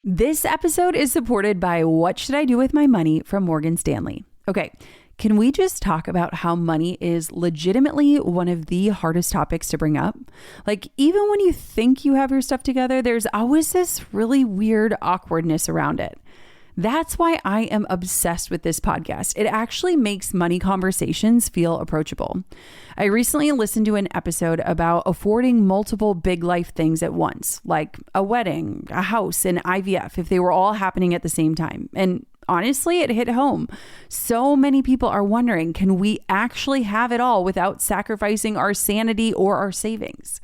This episode is supported by What Should I Do With My Money from Morgan Stanley. Okay, can we just talk about how money is legitimately one of the hardest topics to bring up? Like, even when you think you have your stuff together, there's always this really weird awkwardness around it. That's why I am obsessed with this podcast. It actually makes money conversations feel approachable. I recently listened to an episode about affording multiple big life things at once, like a wedding, a house, and IVF, if they were all happening at the same time. And honestly, it hit home. So many people are wondering, can we actually have it all without sacrificing our sanity or our savings?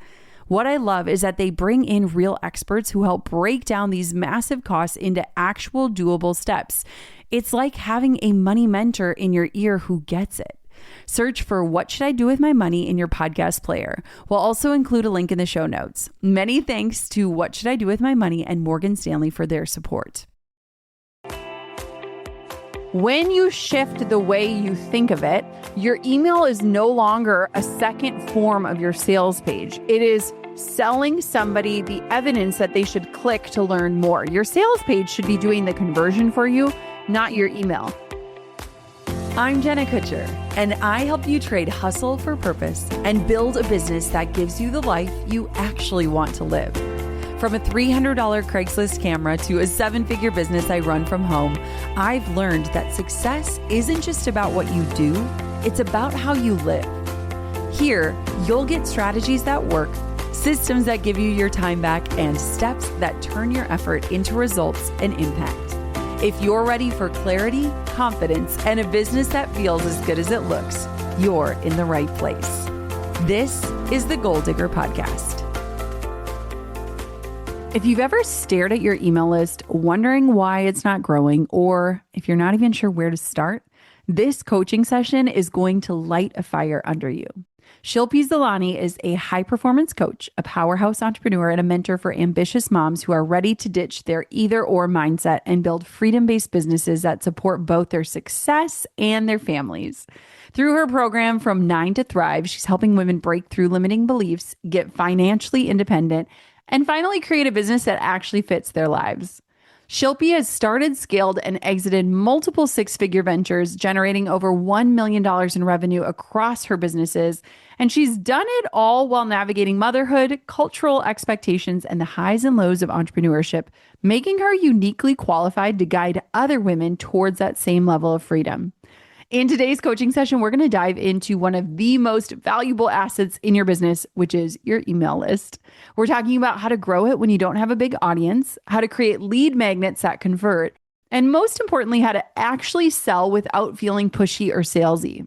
What I love is that they bring in real experts who help break down these massive costs into actual doable steps. It's like having a money mentor in your ear who gets it. Search for What Should I Do With My Money in your podcast player. We'll also include a link in the show notes. Many thanks to What Should I Do With My Money and Morgan Stanley for their support. When you shift the way you think of it, your email is no longer a second form of your sales page. It is selling somebody the evidence that they should click to learn more. Your sales page should be doing the conversion for you, not your email. I'm Jenna Kutcher, and I help you trade hustle for purpose and build a business that gives you the life you actually want to live. From a $300 Craigslist camera to a 7-figure business I run from home, I've learned that success isn't just about what you do, it's about how you live. Here, you'll get strategies that work, systems that give you your time back, and steps that turn your effort into results and impact. If you're ready for clarity, confidence, and a business that feels as good as it looks, you're in the right place. This is the Goal Digger Podcast. If you've ever stared at your email list, wondering why it's not growing, or if you're not even sure where to start, this coaching session is going to light a fire under you. Shilpi Zalani is a high-performance coach, a powerhouse entrepreneur, and a mentor for ambitious moms who are ready to ditch their either-or mindset and build freedom-based businesses that support both their success and their families. Through her program, From 9 to Thrive, she's helping women break through limiting beliefs, get financially independent, and finally create a business that actually fits their lives. Shilpi has started, scaled, and exited multiple 6-figure ventures, generating over $1 million in revenue across her businesses. And she's done it all while navigating motherhood, cultural expectations, and the highs and lows of entrepreneurship, making her uniquely qualified to guide other women towards that same level of freedom. In today's coaching session, we're going to dive into one of the most valuable assets in your business, which is your email list. We're talking about how to grow it when you don't have a big audience, how to create lead magnets that convert, and most importantly, how to actually sell without feeling pushy or salesy.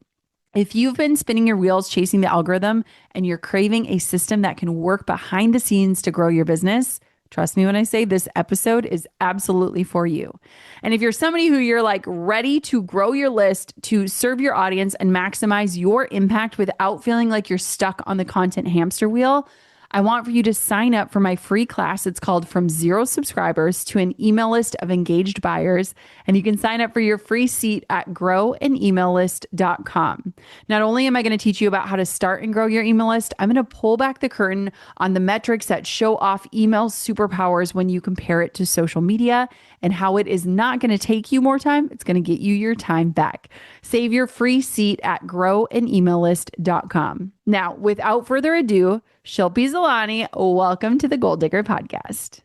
If you've been spinning your wheels chasing the algorithm and you're craving a system that can work behind the scenes to grow your business, trust me when I say this episode is absolutely for you. And if you're somebody who you're like ready to grow your list, to serve your audience and maximize your impact without feeling like you're stuck on the content hamster wheel, I want for you to sign up for my free class. It's called From Zero Subscribers to an Email List of Engaged Buyers. And you can sign up for your free seat at growanemaillist.com. Not only am I going to teach you about how to start and grow your email list, I'm going to pull back the curtain on the metrics that show off email superpowers when you compare it to social media, and how it is not going to take you more time. It's going to get you your time back. Save your free seat at growanemaillist.com. Now, without further ado, Shilpi Zalani, welcome to the Goal Digger Podcast.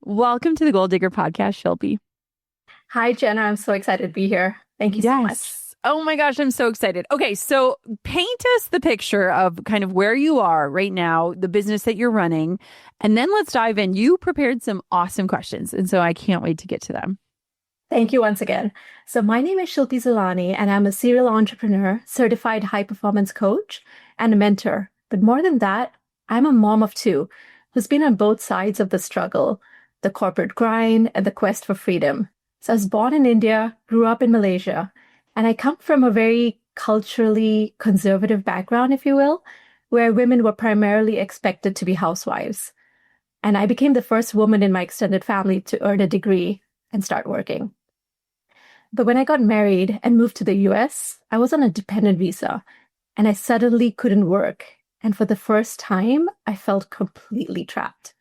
Welcome to the Goal Digger Podcast, Shilpi. Hi, Jenna. I'm so excited to be here. Thank you so much. Oh my gosh, I'm so excited. Okay, so paint us the picture of kind of where you are right now, the business that you're running, and then let's dive in. You prepared some awesome questions, and so I can't wait to get to them. Thank you once again. So my name is Shilpi Zalani, and I'm a serial entrepreneur, certified high-performance coach, and a mentor. But more than that, I'm a mom of 2 who's been on both sides of the struggle, the corporate grind and the quest for freedom. So I was born in India, grew up in Malaysia, and I come from a very culturally conservative background, if you will, where women were primarily expected to be housewives. And I became the first woman in my extended family to earn a degree and start working. But when I got married and moved to the US, I was on a dependent visa, and I suddenly couldn't work. And for the first time, I felt completely trapped.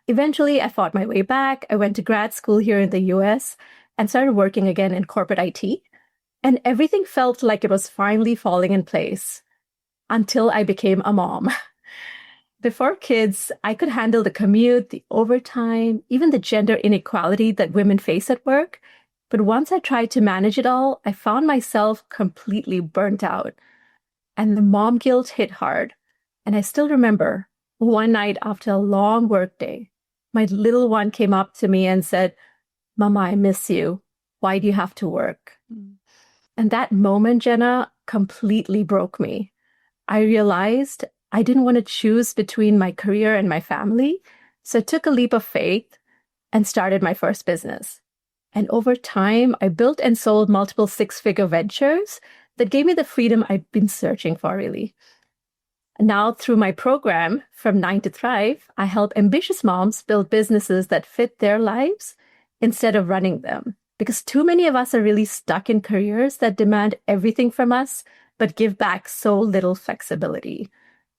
Eventually, I fought my way back. I went to grad school here in the US and started working again in corporate IT. And everything felt like it was finally falling in place until I became a mom. Before kids, I could handle the commute, the overtime, even the gender inequality that women face at work. But once I tried to manage it all, I found myself completely burnt out. And the mom guilt hit hard. And I still remember one night after a long work day, my little one came up to me and said, "Mama, I miss you. Why do you have to work?" And that moment, Jenna, completely broke me. I realized I didn't want to choose between my career and my family. So I took a leap of faith and started my first business. And over time, I built and sold multiple six-figure ventures that gave me the freedom I'd been searching for, really. Now, through my program, From Nine to Thrive, I help ambitious moms build businesses that fit their lives instead of running them. Because too many of us are really stuck in careers that demand everything from us, but give back so little flexibility.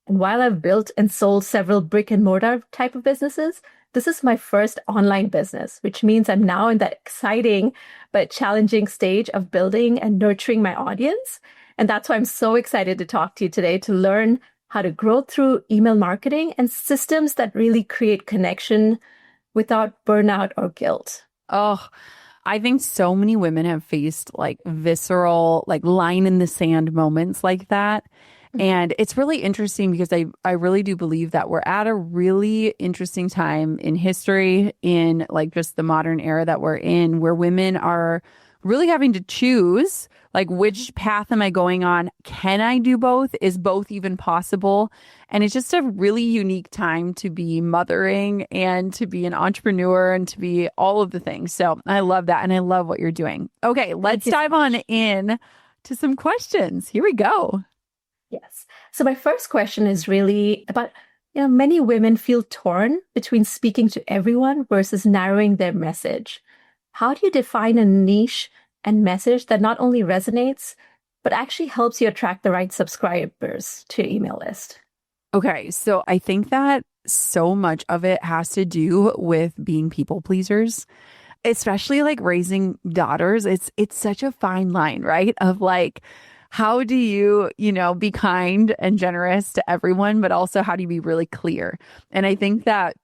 And while I've built and sold several brick and mortar type of businesses, this is my first online business, which means I'm now in that exciting but challenging stage of building and nurturing my audience. And that's why I'm so excited to talk to you today to learn how to grow through email marketing and systems that really create connection without burnout or guilt. Oh, I think so many women have faced like visceral, like line in the sand moments like that. And it's really interesting because I really do believe that we're at a really interesting time in history, in like just the modern era that we're in, where women are really having to choose, like, which path am I going on? Can I do both? Is both even possible? And it's just a really unique time to be mothering and to be an entrepreneur and to be all of the things. So I love that. And I love what you're doing. Okay, let's dive on in to some questions. Here we go. Yes. So my first question is really about, many women feel torn between speaking to everyone versus narrowing their message. How do you define a niche and message that not only resonates, but actually helps you attract the right subscribers to your email list? Okay, so I think that so much of it has to do with being people pleasers, especially like raising daughters. It's such a fine line, right? Of like, how do you, be kind and generous to everyone, but also how do you be really clear? And I think that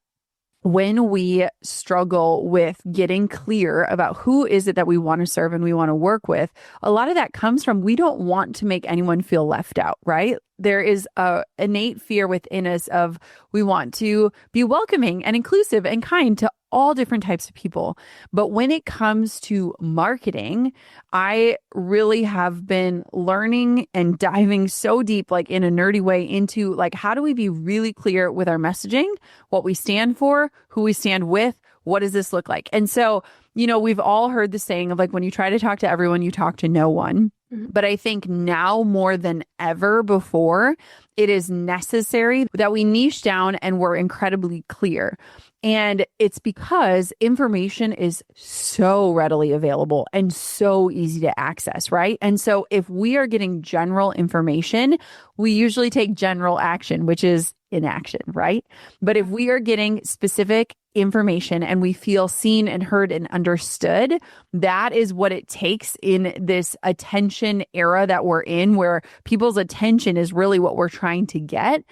when we struggle with getting clear about who is it that we want to serve and we want to work with, a lot of that comes from we don't want to make anyone feel left out, right? There is a innate fear within us of we want to be welcoming and inclusive and kind to all different types of people. But when it comes to marketing, I really have been learning and diving so deep, like in a nerdy way, into like, how do we be really clear with our messaging, what we stand for, who we stand with, what does this look like? And so, we've all heard the saying of like, when you try to talk to everyone, you talk to no one. But I think now more than ever before, it is necessary that we niche down and we're incredibly clear. And it's because information is so readily available and so easy to access, right? And so if we are getting general information, we usually take general action, which is inaction, right? But if we are getting specific information and we feel seen and heard and understood, that is what it takes in this attention era that we're in, where people's attention is really what we're trying to get.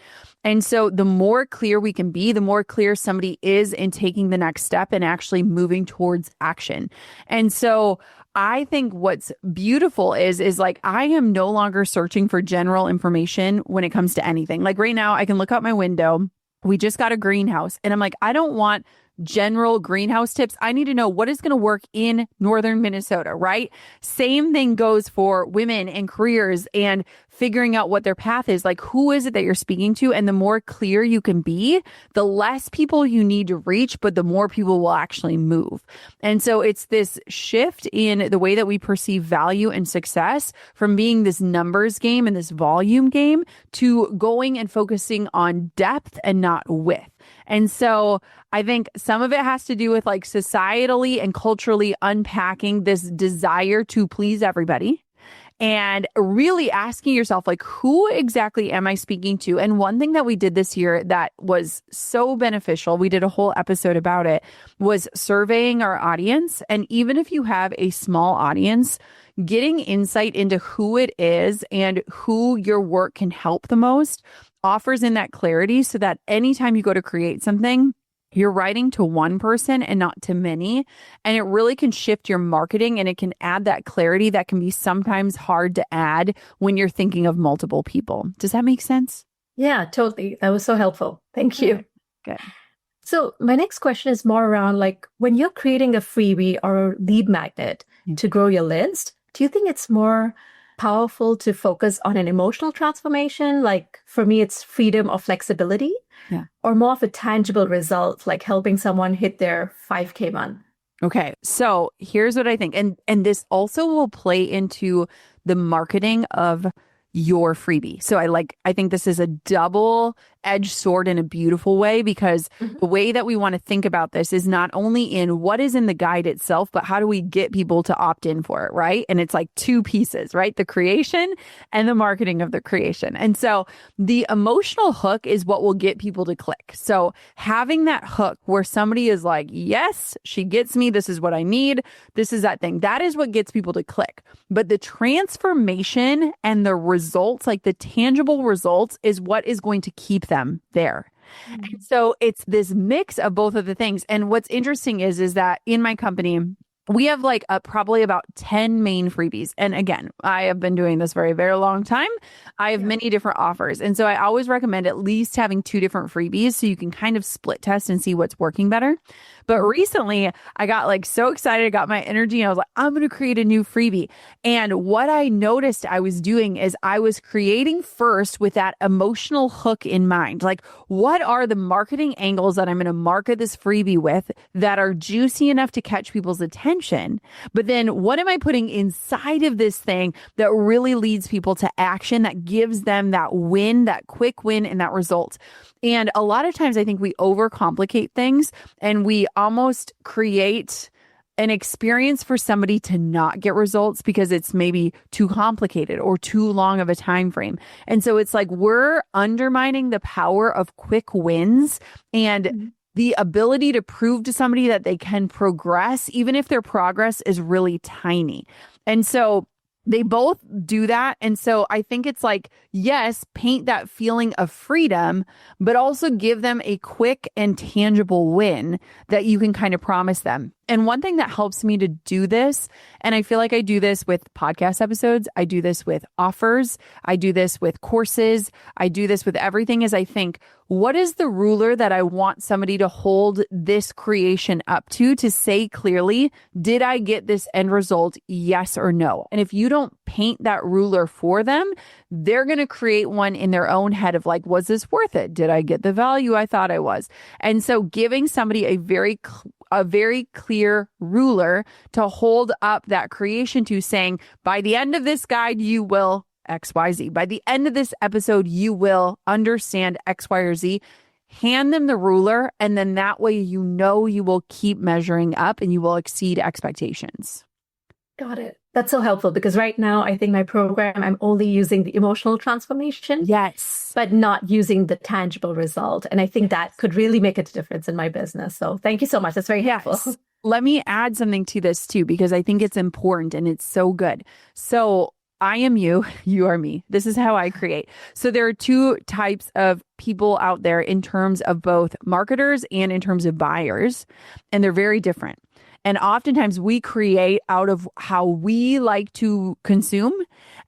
And so the more clear we can be, the more clear somebody is in taking the next step and actually moving towards action. And so I think what's beautiful is like, I am no longer searching for general information when it comes to anything. Like right now, I can look out my window. We just got a greenhouse and I'm like, I don't want general greenhouse tips. I need to know what is going to work in northern Minnesota, right? Same thing goes for women and careers and figuring out what their path is. Like, who is it that you're speaking to? And the more clear you can be, the less people you need to reach, but the more people will actually move. And so it's this shift in the way that we perceive value and success from being this numbers game and this volume game to going and focusing on depth and not width. And so I think some of it has to do with like societally and culturally unpacking this desire to please everybody. and really asking yourself, like, who exactly am I speaking to? And one thing that we did this year that was so beneficial, we did a whole episode about it, was surveying our audience. And even if you have a small audience, getting insight into who it is and who your work can help the most offers in that clarity so that anytime you go to create something, you're writing to one person and not to many. And it really can shift your marketing and it can add that clarity that can be sometimes hard to add when you're thinking of multiple people. Does that make sense? Yeah, totally. That was so helpful. Thank you. Good. So my next question is more around like when you're creating a freebie or a lead magnet to grow your list, do you think it's more powerful to focus on an emotional transformation? Like for me, it's freedom or flexibility, or more of a tangible result, like helping someone hit their 5K month? Okay. So here's what I think. And this also will play into the marketing of your freebie. So I think this is a double-edged sword in a beautiful way, because the way that we want to think about this is not only in what is in the guide itself, but how do we get people to opt in for it, right? And it's like two pieces, right? The creation and the marketing of the creation. And so the emotional hook is what will get people to click. So having that hook where somebody is like, yes, she gets me. This is what I need. This is that thing. That is what gets people to click. But the transformation and the results, like the tangible results, is what is going to keep them there. And so it's this mix of both of the things. And what's interesting is that in my company, we have like probably about 10 main freebies. And again, I have been doing this for a very long time. I have many different offers. And so I always recommend at least having 2 different freebies so you can kind of split test and see what's working better. But recently I got like so excited, I got my energy, and I was like, I'm going to create a new freebie. And what I noticed I was doing is I was creating first with that emotional hook in mind. Like, what are the marketing angles that I'm going to market this freebie with that are juicy enough to catch people's attention? But then what am I putting inside of this thing that really leads people to action, that gives them that win, that quick win, and that result? And a lot of times I think we overcomplicate things and we almost create an experience for somebody to not get results because it's maybe too complicated or too long of a time frame. And so it's like we're undermining the power of quick wins and the ability to prove to somebody that they can progress, even if their progress is really tiny. And so they both do that. And so I think it's like, yes, paint that feeling of freedom, but also give them a quick and tangible win that you can kind of promise them. And one thing that helps me to do this, and I feel like I do this with podcast episodes, I do this with offers, I do this with courses, I do this with everything, is I think, what is the ruler that I want somebody to hold this creation up to say clearly, did I get this end result, yes or no? And if you don't paint that ruler for them, they're going to create one in their own head of like, was this worth it? Did I get the value I thought I was? And so giving somebody a very clear ruler to hold up that creation to, saying, by the end of this guide, you will XYZ. By the end of this episode, you will understand X, Y, or Z. Hand them the ruler, and then that way you know you will keep measuring up and you will exceed expectations. Got it. That's so helpful because right now I think my program, I'm only using the emotional transformation. Yes. But not using the tangible result. And I think that could really make a difference in my business. So thank you so much. That's very helpful. Let me add something to this too, because I think it's important and it's so good. So I am you, you are me. This is how I create. So there are 2 types of people out there in terms of both marketers and in terms of buyers, and they're very different. And oftentimes we create out of how we like to consume.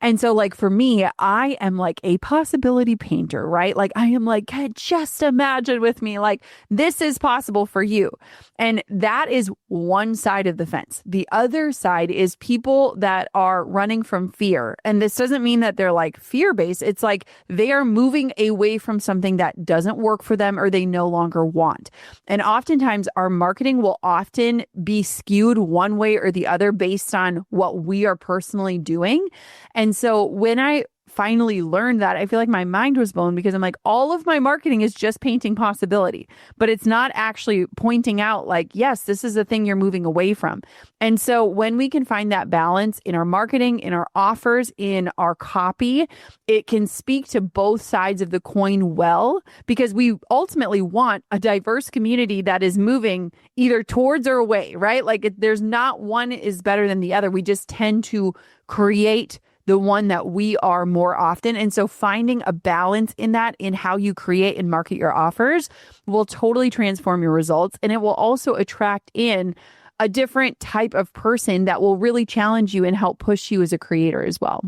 And so like for me, I am like a possibility painter, right? Like I am like, just imagine with me, like this is possible for you. And that is one side of the fence. The other side is people that are running from fear. And this doesn't mean that they're like fear-based. It's like they are moving away from something that doesn't work for them or they no longer want. And oftentimes our marketing will often be skewed one way or the other based on what we are personally doing. And so when I finally learned that, I feel like my mind was blown because I'm like, all of my marketing is just painting possibility, but it's not actually pointing out like, yes, this is a thing you're moving away from. And so when we can find that balance in our marketing, in our offers, in our copy, it can speak to both sides of the coin well, because we ultimately want a diverse community that is moving either towards or away, right? Like there's not one is better than the other. We just tend to create the one that we are more often. And so finding a balance in that, in how you create and market your offers, will totally transform your results. And it will also attract in a different type of person that will really challenge you and help push you as a creator as well.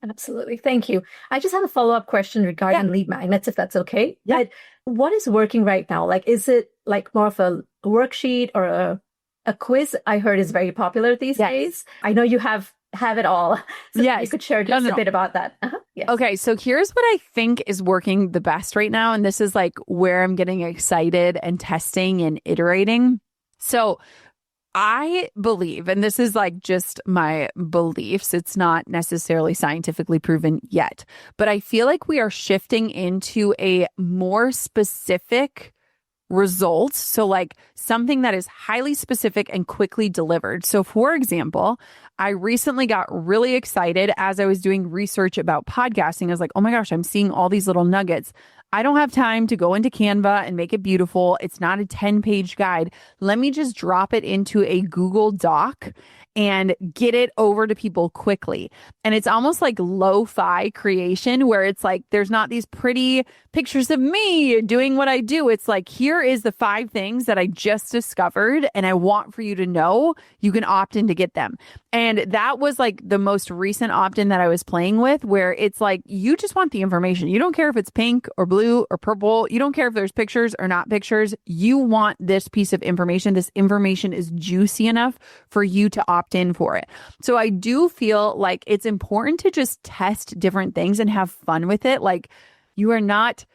Absolutely. Thank you. I just have a follow-up question regarding lead magnets, if that's okay. Yeah. What is working right now? Like, is it like more of a worksheet or a quiz? I heard is very popular these days. I know you have it all. So you could share just a bit about that. Yes. Okay, so here's what I think is working the best right now. And this is like where I'm getting excited and testing and iterating. So I believe, and this is like just my beliefs, it's not necessarily scientifically proven yet, but I feel like we are shifting into a more specific results. So like something that is highly specific and quickly delivered. So for example, I recently got really excited as I was doing research about podcasting. I was like, oh my gosh, I'm seeing all these little nuggets. I don't have time to go into Canva and make it beautiful. It's not a 10-page guide. Let me just drop it into a Google Doc and get it over to people quickly. And it's almost like lo-fi creation, where it's like, there's not these pretty pictures of me doing what I do. It's like, here is the 5 things that I just discovered, and I want for you to know you can opt in to get them. And that was like the most recent opt-in that I was playing with, where it's like, you just want the information. You don't care if it's pink or blue or purple. You don't care if there's pictures or not pictures. You want this piece of information. This information is juicy enough for you to opt in for it. So I do feel like it's important to just test different things and have fun with it. Like, you are not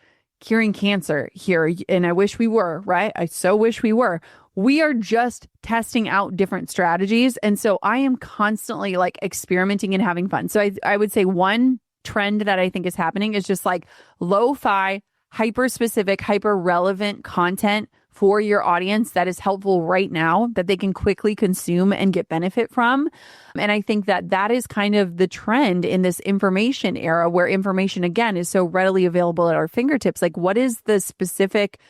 curing cancer here. And I wish we were, right? I so wish we were. We are just testing out different strategies. And so I am constantly like experimenting and having fun. So I would say one trend that I think is happening is just like lo-fi, hyper specific, hyper relevant content for your audience that is helpful right now, that they can quickly consume and get benefit from. And I think that that is kind of the trend in this information era, where information, again, is so readily available at our fingertips. Like, what is the specific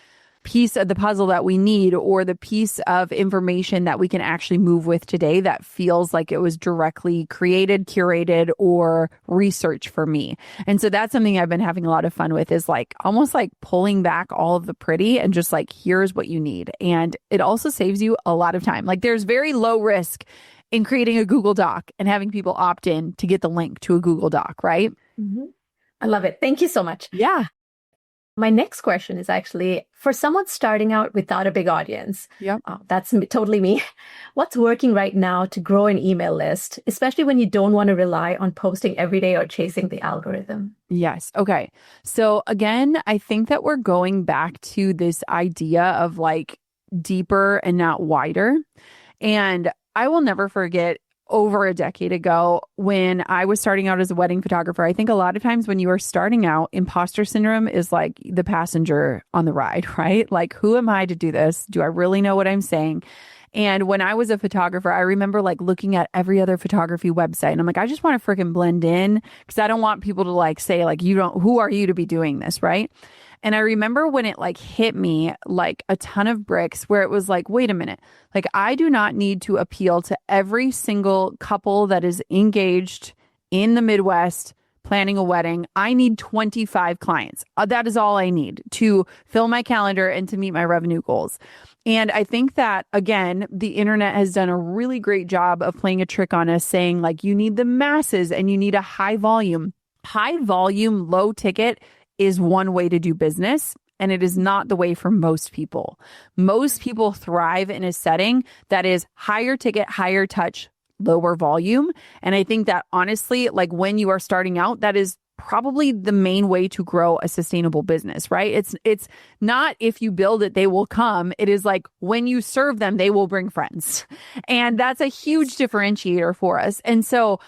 piece of the puzzle that we need, or the piece of information that we can actually move with today that feels like it was directly created, curated, or researched for me? And so that's something I've been having a lot of fun with, is like almost like pulling back all of the pretty and just like, here's what you need. And it also saves you a lot of time. Like, there's very low risk in creating a Google Doc and having people opt in to get the link to a Google Doc, right? Mm-hmm. I love it. Thank you so much. Yeah. My next question is actually for someone starting out without a big audience. Yep. That's totally me. What's working right now to grow an email list, especially when you don't want to rely on posting every day or chasing the algorithm? Yes. Okay. So again, I think that we're going back to this idea of like deeper and not wider. And I will never forget, over a decade ago, when I was starting out as a wedding photographer, I think a lot of times when you are starting out, imposter syndrome is like the passenger on the ride, right? Like, who am I to do this? Do I really know what I'm saying? And when I was a photographer, I remember like looking at every other photography website, and I'm like, I just want to freaking blend in, because I don't want people to like say like, who are you to be doing this, right? And I remember when it like hit me like a ton of bricks, where it was like, wait a minute, like, I do not need to appeal to every single couple that is engaged in the Midwest planning a wedding. I need 25 clients. That is all I need to fill my calendar and to meet my revenue goals. And I think that, again, the internet has done a really great job of playing a trick on us, saying like, you need the masses and you need a high volume. High volume, low ticket is one way to do business, and it is not the way for most people. Most people thrive in a setting that is higher ticket, higher touch, lower volume. And I think that honestly, like, when you are starting out, that is probably the main way to grow a sustainable business, right? It's not if you build it, they will come. It is like, when you serve them, they will bring friends. And that's a huge differentiator for us. And so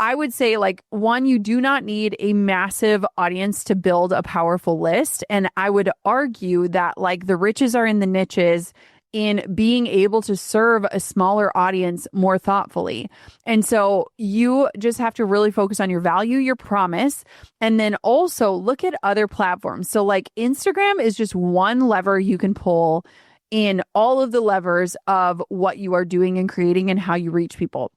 I would say like one, you do not need a massive audience to build a powerful list. And I would argue that like the riches are in the niches in being able to serve a smaller audience more thoughtfully. And so you just have to really focus on your value, your promise, and then also look at other platforms. So like Instagram is just one lever you can pull in all of the levers of what you are doing and creating and how you reach people.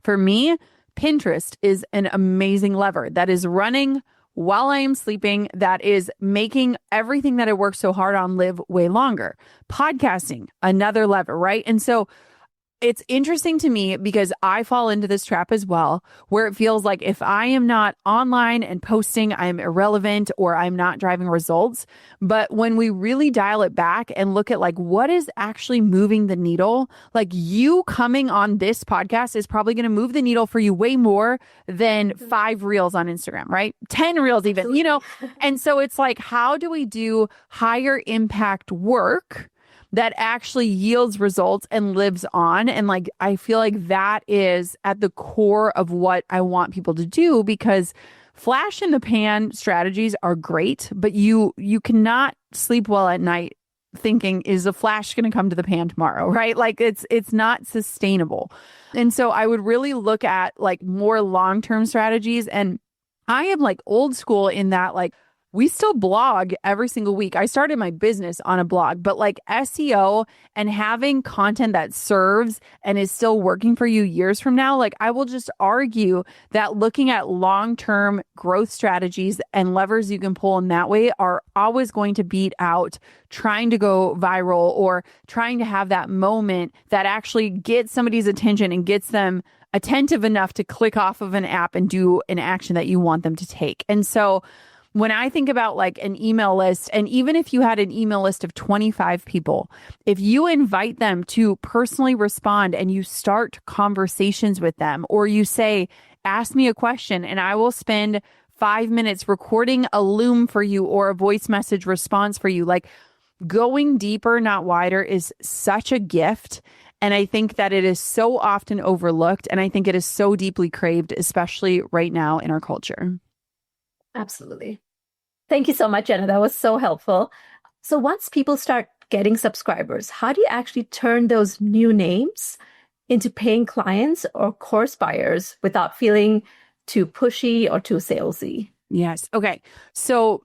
For me, Pinterest is an amazing lever that is running while I am sleeping, that is making everything that I work so hard on live way longer. Podcasting, another lever, right? And so it's interesting to me because I fall into this trap as well, where it feels like if I am not online and posting, I'm irrelevant or I'm not driving results. But when we really dial it back and look at like what is actually moving the needle, like you coming on this podcast is probably going to move the needle for you way more than 5 reels on Instagram, right? 10 reels even, Absolutely. you know? And so it's like, how do we do higher impact work that actually yields results and lives on? And like, I feel like that is at the core of what I want people to do, because flash in the pan strategies are great, but you cannot sleep well at night thinking, is a flash going to come to the pan tomorrow, right? Like it's not sustainable. And so I would really look at like more long-term strategies. And I am like old school in that, like, we still blog every single week. I started my business on a blog, but like SEO and having content that serves and is still working for you years from now, like I will just argue that looking at long-term growth strategies and levers you can pull in that way are always going to beat out trying to go viral or trying to have that moment that actually gets somebody's attention and gets them attentive enough to click off of an app and do an action that you want them to take. And so when I think about like an email list, and even if you had an email list of 25 people, if you invite them to personally respond and you start conversations with them, or you say, ask me a question and I will spend 5 minutes recording a loom for you or a voice message response for you, like going deeper, not wider, is such a gift. And I think that it is so often overlooked. And I think it is so deeply craved, especially right now in our culture. Absolutely. Thank you so much, Jenna. That was so helpful. So once people start getting subscribers, how do you actually turn those new names into paying clients or course buyers without feeling too pushy or too salesy? Yes. Okay. So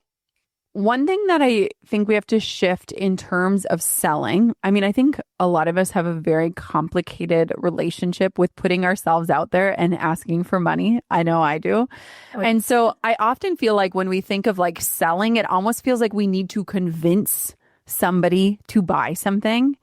one thing that I think we have to shift in terms of selling, I mean, I think a lot of us have a very complicated relationship with putting ourselves out there and asking for money. I know I do. And so I often feel like when we think of like selling, it almost feels like we need to convince somebody to buy something.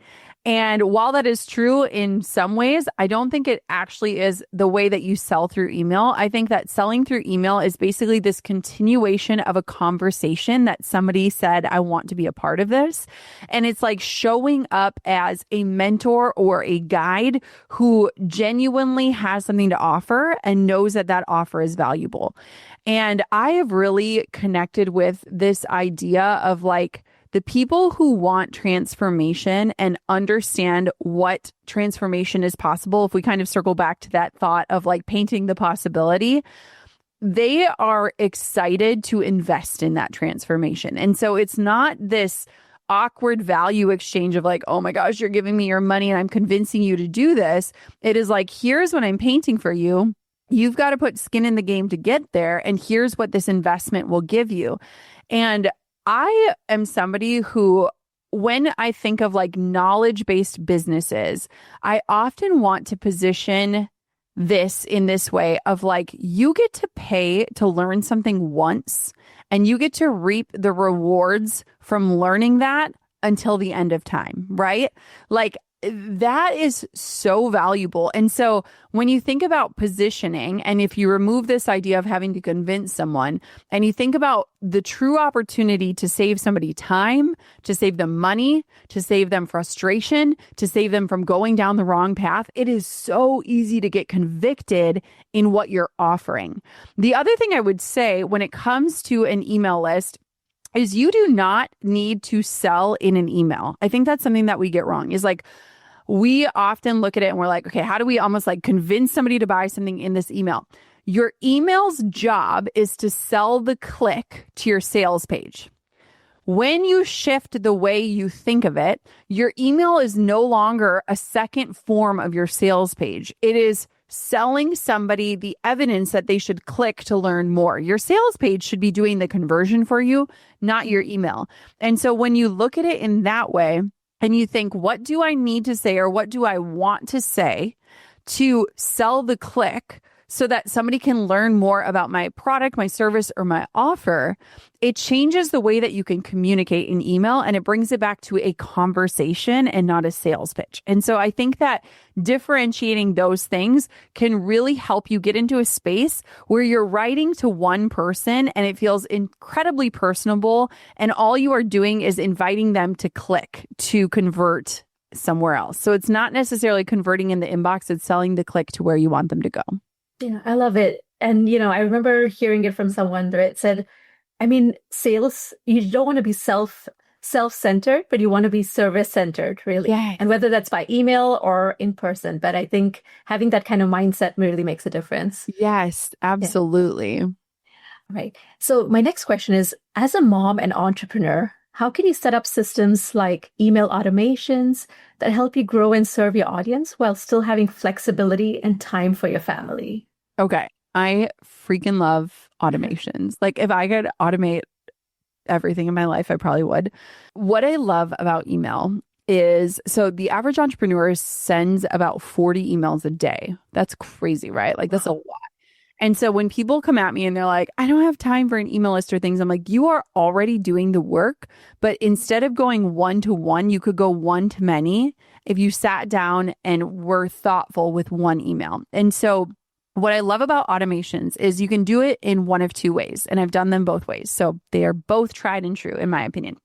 And while that is true in some ways, I don't think it actually is the way that you sell through email. I think that selling through email is basically this continuation of a conversation that somebody said, I want to be a part of this. And it's like showing up as a mentor or a guide who genuinely has something to offer and knows that that offer is valuable. And I have really connected with this idea of like, the people who want transformation and understand what transformation is possible, if we kind of circle back to that thought of like painting the possibility, they are excited to invest in that transformation. And so it's not this awkward value exchange of like, oh my gosh, you're giving me your money and I'm convincing you to do this. It is like, here's what I'm painting for you. You've got to put skin in the game to get there. And here's what this investment will give you. And I am somebody who, when I think of like knowledge-based businesses, I often want to position this in this way of like, you get to pay to learn something once and you get to reap the rewards from learning that until the end of time, right? Like that is so valuable. And so when you think about positioning, and if you remove this idea of having to convince someone, and you think about the true opportunity to save somebody time, to save them money, to save them frustration, to save them from going down the wrong path, it is so easy to get convicted in what you're offering. The other thing I would say when it comes to an email list is you do not need to sell in an email. I think that's something that we get wrong, is like, we often look at it and we're like, okay, how do we almost like convince somebody to buy something in this email? Your email's job is to sell the click to your sales page. When you shift the way you think of it, your email is no longer a second form of your sales page. It is selling somebody the evidence that they should click to learn more. Your sales page should be doing the conversion for you, not your email. And so when you look at it in that way and you think, what do I need to say or what do I want to say to sell the click so that somebody can learn more about my product, my service, or my offer, it changes the way that you can communicate in email and it brings it back to a conversation and not a sales pitch. And so I think that differentiating those things can really help you get into a space where you're writing to one person and it feels incredibly personable. And all you are doing is inviting them to click to convert somewhere else. So it's not necessarily converting in the inbox, it's selling the click to where you want them to go. Yeah, I love it. And, I remember hearing it from someone where it said, sales, you don't want to be self-centered, but you want to be service-centered, really. Yes. And whether that's by email or in person. But I think having that kind of mindset really makes a difference. Yes, absolutely. Yeah. Right. So my next question is, as a mom and entrepreneur, how can you set up systems like email automations that help you grow and serve your audience while still having flexibility and time for your family? Okay. I freaking love automations. Like if I could automate everything in my life, I probably would. What I love about email is, so the average entrepreneur sends about 40 emails a day. That's crazy, right? Like that's a lot. And so when people come at me and they're like, I don't have time for an email list or things, I'm like, you are already doing the work. But instead of going one-to-one, you could go one-to-many if you sat down and were thoughtful with one email. And so what I love about automations is you can do it in one of two ways. And I've done them both ways. So they are both tried and true, in my opinion.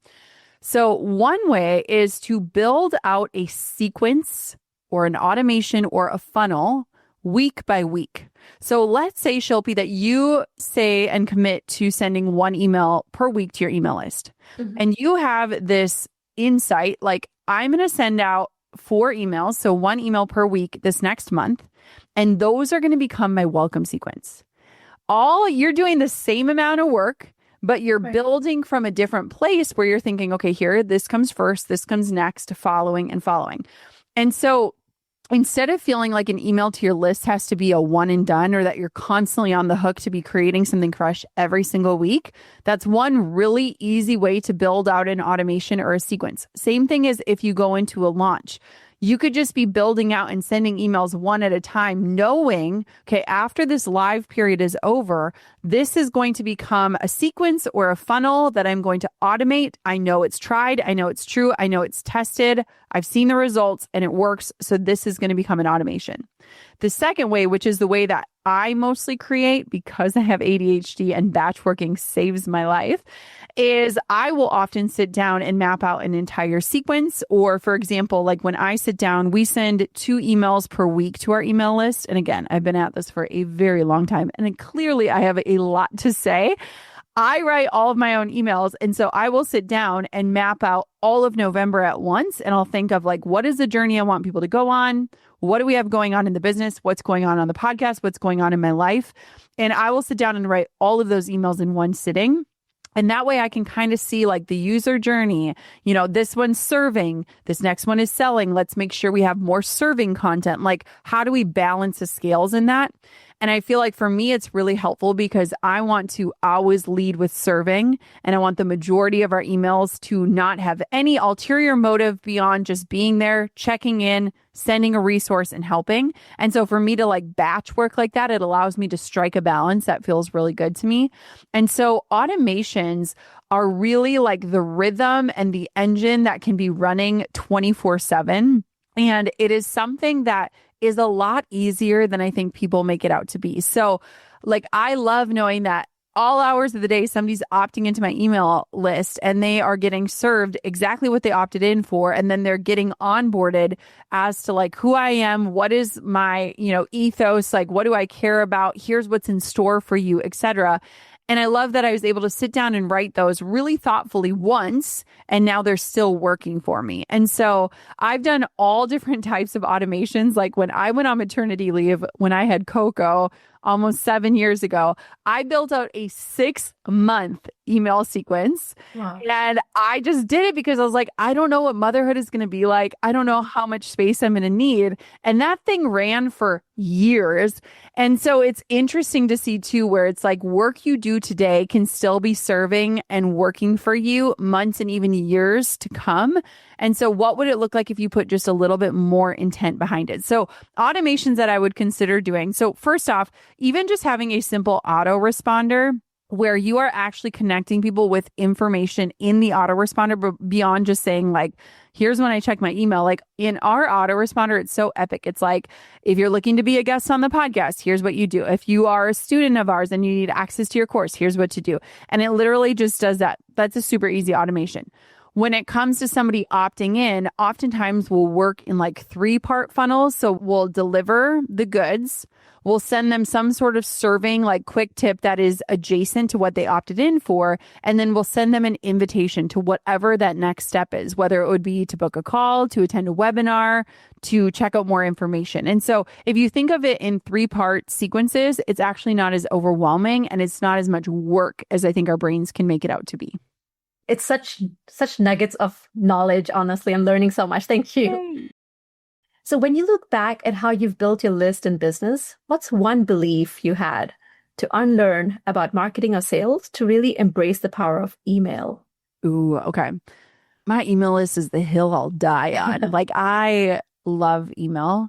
So one way is to build out a sequence or an automation or a funnel week by week. So let's say, Shilpi, that you say and commit to sending one email per week to your email list. Mm-hmm. And you have this insight, like I'm going to send out 4 emails, so 1 email per week this next month. And those are going to become my welcome sequence. You're doing the same amount of work, but you're building from a different place where you're thinking, okay, here, this comes first, this comes next, following and following. And so instead of feeling like an email to your list has to be a one and done, or that you're constantly on the hook to be creating something fresh every single week, that's one really easy way to build out an automation or a sequence. Same thing as if you go into a launch. You could just be building out and sending emails one at a time, knowing, okay, after this live period is over, this is going to become a sequence or a funnel that I'm going to automate. I know it's tried. I know it's true. I know it's tested. I've seen the results and it works. So this is going to become an automation. The second way, which is the way that I mostly create because I have ADHD and batch working saves my life, is I will often sit down and map out an entire sequence. Or for example, like when I sit down, we send 2 emails per week to our email list. And again, I've been at this for a very long time. And then clearly I have a lot to say. I write all of my own emails. And so I will sit down and map out all of November at once. And I'll think of like, what is the journey I want people to go on? What do we have going on in the business? What's going on the podcast? What's going on in my life? And I will sit down and write all of those emails in one sitting. And that way I can kind of see like the user journey, this one's serving, this next one is selling. Let's make sure we have more serving content. Like, how do we balance the scales in that? And I feel like for me, it's really helpful because I want to always lead with serving. And I want the majority of our emails to not have any ulterior motive beyond just being there, checking in, sending a resource and helping. And so for me to like batch work like that, it allows me to strike a balance that feels really good to me. And so automations are really like the rhythm and the engine that can be running 24/7. And it is something that is a lot easier than I think people make it out to be. So like, I love knowing that all hours of the day, somebody's opting into my email list and they are getting served exactly what they opted in for. And then they're getting onboarded as to like who I am, what is my, ethos, like what do I care about? Here's what's in store for you, etc. And I love that I was able to sit down and write those really thoughtfully once, and now they're still working for me. And so I've done all different types of automations. Like when I went on maternity leave, when I had Coco, almost 7 years ago, I built out a 6-month email sequence. Wow. And I just did it because I was like, I don't know what motherhood is going to be like. I don't know how much space I'm going to need. And that thing ran for years. And so it's interesting to see too, where it's like work you do today can still be serving and working for you months and even years to come. And so what would it look like if you put just a little bit more intent behind it? So automations that I would consider doing. So first off, even just having a simple autoresponder where you are actually connecting people with information in the autoresponder, but beyond just saying like, here's when I check my email. Like in our autoresponder, it's so epic. It's like, if you're looking to be a guest on the podcast, here's what you do. If you are a student of ours and you need access to your course, here's what to do. And it literally just does that. That's a super easy automation. When it comes to somebody opting in, oftentimes we'll work in like 3-part funnels. So we'll deliver the goods. We'll send them some sort of serving, like quick tip that is adjacent to what they opted in for. And then we'll send them an invitation to whatever that next step is, whether it would be to book a call, to attend a webinar, to check out more information. And so if you think of it in 3-part sequences, it's actually not as overwhelming and it's not as much work as I think our brains can make it out to be. It's such nuggets of knowledge, honestly. I'm learning so much. Thank you. Yay. So when you look back at how you've built your list and business, what's one belief you had to unlearn about marketing or sales to really embrace the power of email? Ooh, okay. My email list is the hill I'll die on. Like I love email.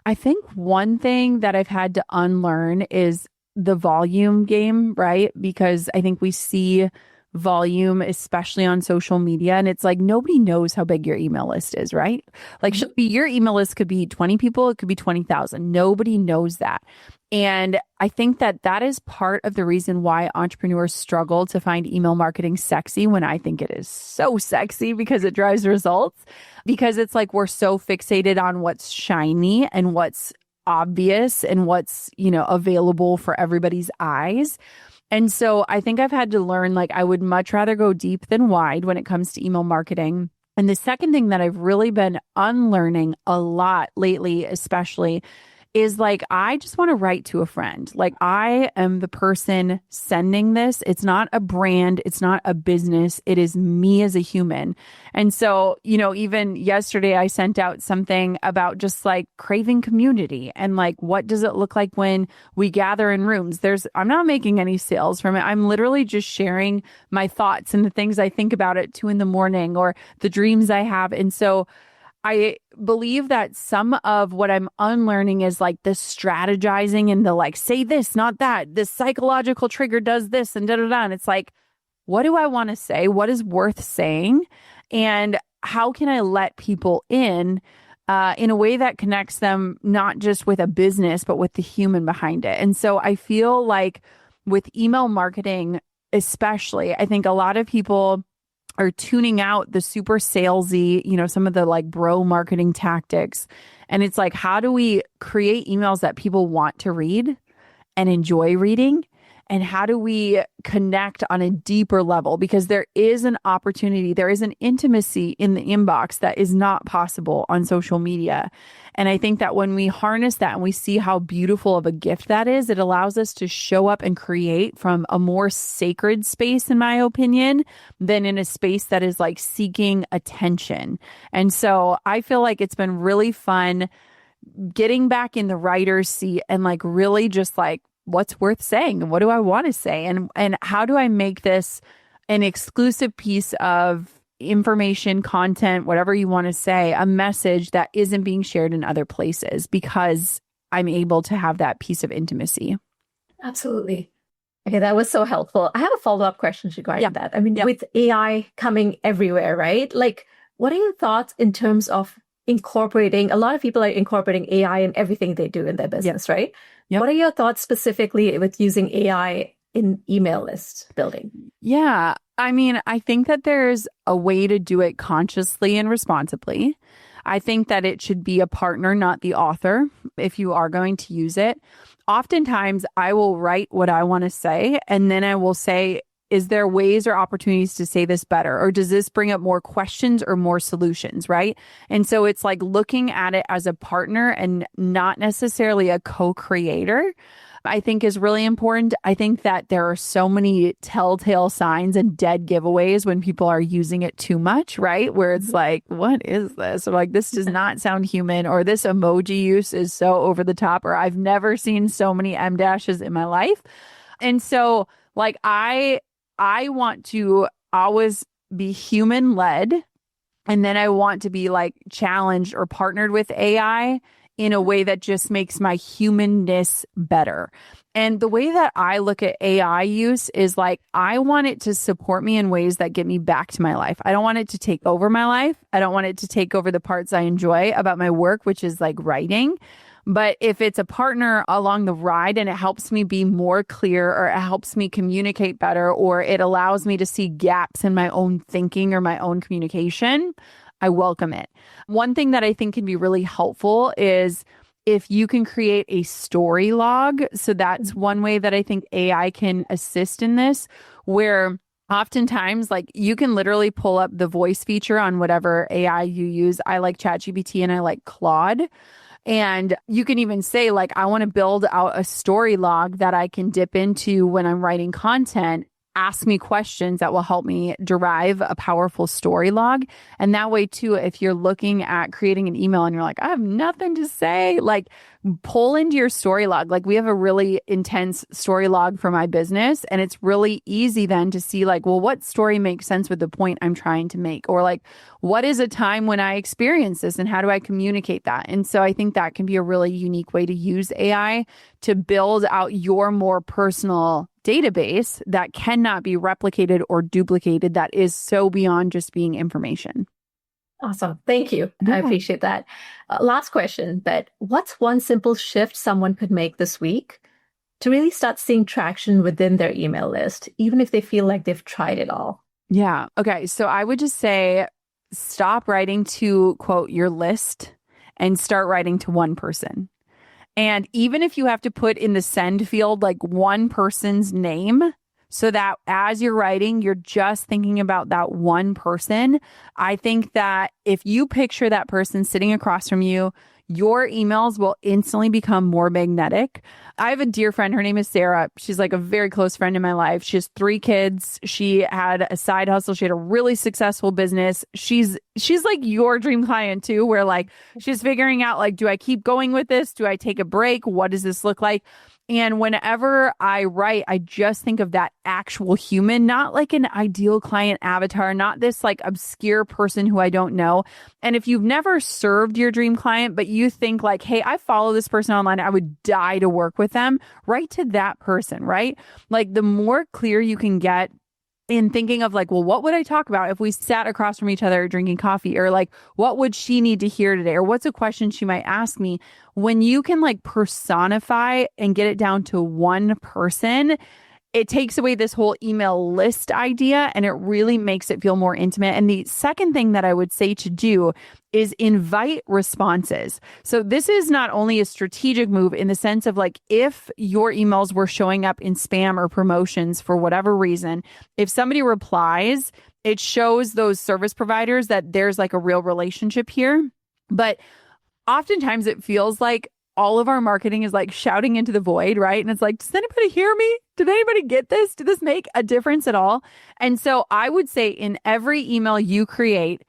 I think one thing that I've had to unlearn is the volume game, right? Because I think we see volume, especially on social media. And it's like, nobody knows how big your email list is, right? Like your email list could be 20 people. It could be 20,000. Nobody knows that. And I think that that is part of the reason why entrepreneurs struggle to find email marketing sexy when I think it is so sexy because it drives results. Because it's like, we're so fixated on what's shiny and what's obvious and what's, available for everybody's eyes. And so I think I've had to learn, like, I would much rather go deep than wide when it comes to email marketing. And the second thing that I've really been unlearning a lot lately, especially, is like, I just want to write to a friend. Like, I am the person sending this. It's not a brand. It's not a business. It is me as a human. And so, even yesterday, I sent out something about just like craving community and like, what does it look like when we gather in rooms? I'm not making any sales from it. I'm literally just sharing my thoughts and the things I think about at 2 a.m. or the dreams I have. And so I believe that some of what I'm unlearning is like the strategizing and the like, say this, not that. This psychological trigger does this and da-da-da. And it's like, what do I want to say? What is worth saying? And how can I let people in a way that connects them, not just with a business, but with the human behind it? And so I feel like with email marketing, especially, I think a lot of people are tuning out the super salesy, some of the like bro marketing tactics. And it's like, how do we create emails that people want to read and enjoy reading? And how do we connect on a deeper level? Because there is an opportunity, there is an intimacy in the inbox that is not possible on social media. And I think that when we harness that and we see how beautiful of a gift that is, it allows us to show up and create from a more sacred space, in my opinion, than in a space that is like seeking attention. And so I feel like it's been really fun getting back in the writer's seat and like really just like, what's worth saying and what do I want to say and how do I make this an exclusive piece of information, content, whatever you want to say, a message that isn't being shared in other places because I'm able to have that piece of intimacy. Absolutely. Okay, that was so helpful. I have a follow-up question regarding that. I mean, with AI coming everywhere, right? Like, what are your thoughts in terms of incorporating, a lot of people are incorporating AI in everything they do in their business, right? What are your thoughts specifically with using AI in email list building? Yeah, I mean, I think that there's a way to do it consciously and responsibly. I think that it should be a partner, not the author, if you are going to use it. Oftentimes, I will write what I want to say, and then I will say, is there ways or opportunities to say this better? Or does this bring up more questions or more solutions, right? And so it's like looking at it as a partner and not necessarily a co-creator. I think is really important. I think that there are so many telltale signs and dead giveaways when people are using it too much, right? Where it's like, what is this? Or like, this does not sound human, or this emoji use is so over the top, or I've never seen so many M dashes in my life. And so like I want to always be human led, and then I want to be like challenged or partnered with AI in a way that just makes my humanness better. And the way that I look at AI use is like, I want it to support me in ways that get me back to my life. I don't want it to take over my life. I don't want it to take over the parts I enjoy about my work, which is like writing. But if it's a partner along the ride and it helps me be more clear, or it helps me communicate better, or it allows me to see gaps in my own thinking or my own communication, I welcome it. One thing that I think can be really helpful is if you can create a story log. So that's one way that I think AI can assist in this, where oftentimes, like, you can literally pull up the voice feature on whatever AI you use. I like ChatGPT and I like Claude. And you can even say, like, I want to build out a story log that I can dip into when I'm writing content. Ask me questions that will help me derive a powerful story log. And that way, too, if you're looking at creating an email and you're like, I have nothing to say, like, pull into your story log. Like, we have a really intense story log for my business. And it's really easy then to see, like, well, what story makes sense with the point I'm trying to make? Or like, what is a time when I experienced this and how do I communicate that? And so I think that can be a really unique way to use AI to build out your more personal database that cannot be replicated or duplicated, that is so beyond just being information. Awesome. Thank you. Yeah. I appreciate that. Last question, but what's one simple shift someone could make this week to really start seeing traction within their email list, even if they feel like they've tried it all? Yeah. Okay. So I would just say stop writing to, quote, your list and start writing to one person. And even if you have to put in the send field like one person's name, so that as you're writing, you're just thinking about that one person, I think that if you picture that person sitting across from you, your emails will instantly become more magnetic. I have a dear friend. Her name is Sarah. She's like a very close friend in my life. She has 3 kids. She had a side hustle. She had a really successful business. She's like your dream client too, where like she's figuring out, like, do I keep going with this? Do I take a break? What does this look like? And whenever I write, I just think of that actual human, not like an ideal client avatar, not this like obscure person who I don't know. And if you've never served your dream client, but you think like, hey, I follow this person online, I would die to work with them, write to that person, right? Like, the more clear you can get in thinking of like, well, what would I talk about if we sat across from each other drinking coffee? Or like, what would she need to hear today? Or what's a question she might ask me? When you can like personify and get it down to one person, it takes away this whole email list idea and it really makes it feel more intimate. And the second thing that I would say to do is invite responses. So this is not only a strategic move in the sense of like, if your emails were showing up in spam or promotions for whatever reason, if somebody replies, it shows those service providers that there's like a real relationship here. But oftentimes it feels like all of our marketing is like shouting into the void, right? And it's like, does anybody hear me? Did anybody get this? Did this make a difference at all? And so I would say in every email you create,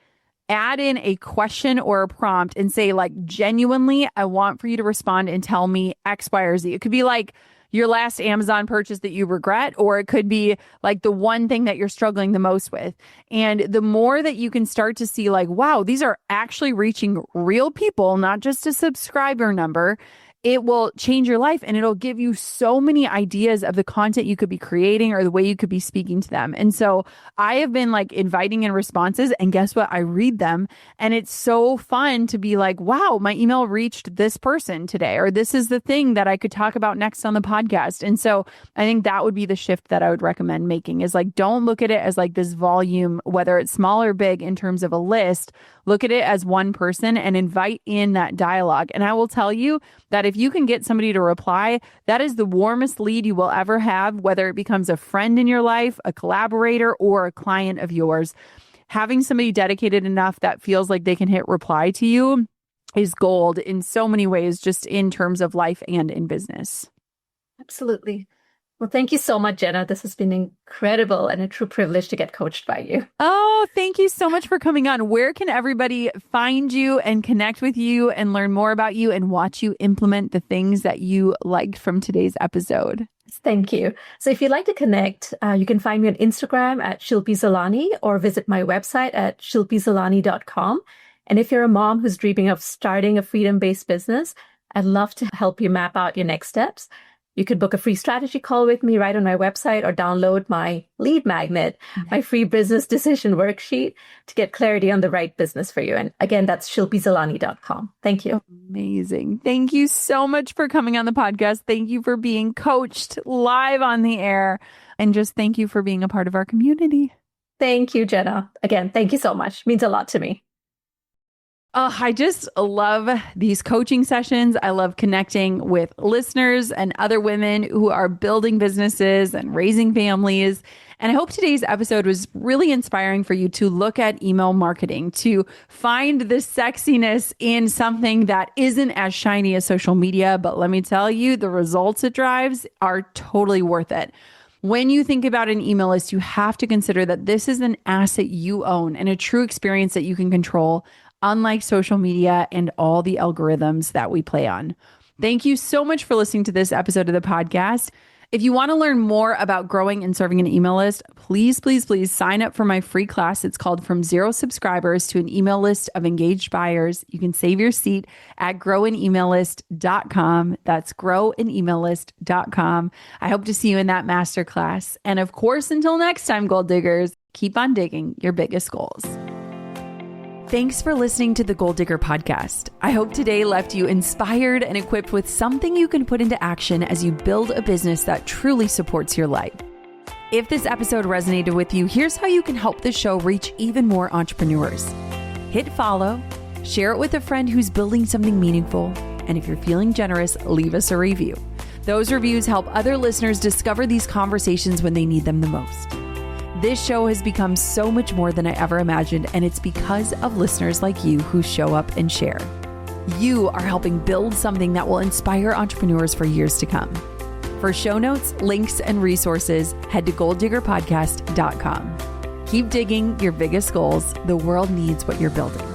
add in a question or a prompt and say, like, genuinely, I want for you to respond and tell me X, Y, or Z. It could be like your last Amazon purchase that you regret, or it could be like the one thing that you're struggling the most with. And the more that you can start to see like, wow, these are actually reaching real people, not just a subscriber number, it will change your life and it'll give you so many ideas of the content you could be creating or the way you could be speaking to them. And so I have been like inviting in responses, and guess what? I read them and it's so fun to be like, wow, my email reached this person today, or this is the thing that I could talk about next on the podcast. And so I think that would be the shift that I would recommend making, is like, don't look at it as like this volume, whether it's small or big in terms of a list. Look at it as one person and invite in that dialogue. And I will tell you that if you can get somebody to reply, that is the warmest lead you will ever have, whether it becomes a friend in your life, a collaborator, or a client of yours. Having somebody dedicated enough that feels like they can hit reply to you is gold in so many ways, just in terms of life and in business. Absolutely. Well, thank you so much, Jenna. This has been incredible and a true privilege to get coached by you. Oh, thank you so much for coming on. Where can everybody find you and connect with you and learn more about you and watch you implement the things that you liked from today's episode? Thank you. So if you'd like to connect, you can find me on Instagram at Shilpi Zalani or visit my website at shilpizalani.com. And if you're a mom who's dreaming of starting a freedom-based business, I'd love to help you map out your next steps. You could book a free strategy call with me right on my website or download my lead magnet, my free business decision worksheet to get clarity on the right business for you. And again, that's shilpizalani.com. Thank you. Amazing. Thank you so much for coming on the podcast. Thank you for being coached live on the air. And just thank you for being a part of our community. Thank you, Jenna. Again, thank you so much. It means a lot to me. Oh, I just love these coaching sessions. I love connecting with listeners and other women who are building businesses and raising families. And I hope today's episode was really inspiring for you to look at email marketing, to find the sexiness in something that isn't as shiny as social media. But let me tell you, the results it drives are totally worth it. When you think about an email list, you have to consider that this is an asset you own and a true experience that you can control, unlike social media and all the algorithms that we play on. Thank you so much for listening to this episode of the podcast. If you want to learn more about growing and serving an email list, please sign up for my free class. It's called From Zero Subscribers to an Email List of Engaged Buyers. You can save your seat at growanaemaillist.com. That's growanaemaillist.com. I hope to see you in that masterclass. And of course, until next time, gold diggers, keep on digging your biggest goals. Thanks for listening to the Gold Digger Podcast. I hope today left you inspired and equipped with something you can put into action as you build a business that truly supports your life. If this episode resonated with you, here's how you can help the show reach even more entrepreneurs. Hit follow, share it with a friend who's building something meaningful, and if you're feeling generous, leave us a review. Those reviews help other listeners discover these conversations when they need them the most. This show has become so much more than I ever imagined, and it's because of listeners like you who show up and share. You are helping build something that will inspire entrepreneurs for years to come. For show notes, links, and resources, head to golddiggerpodcast.com. Keep digging your biggest goals. The world needs what you're building.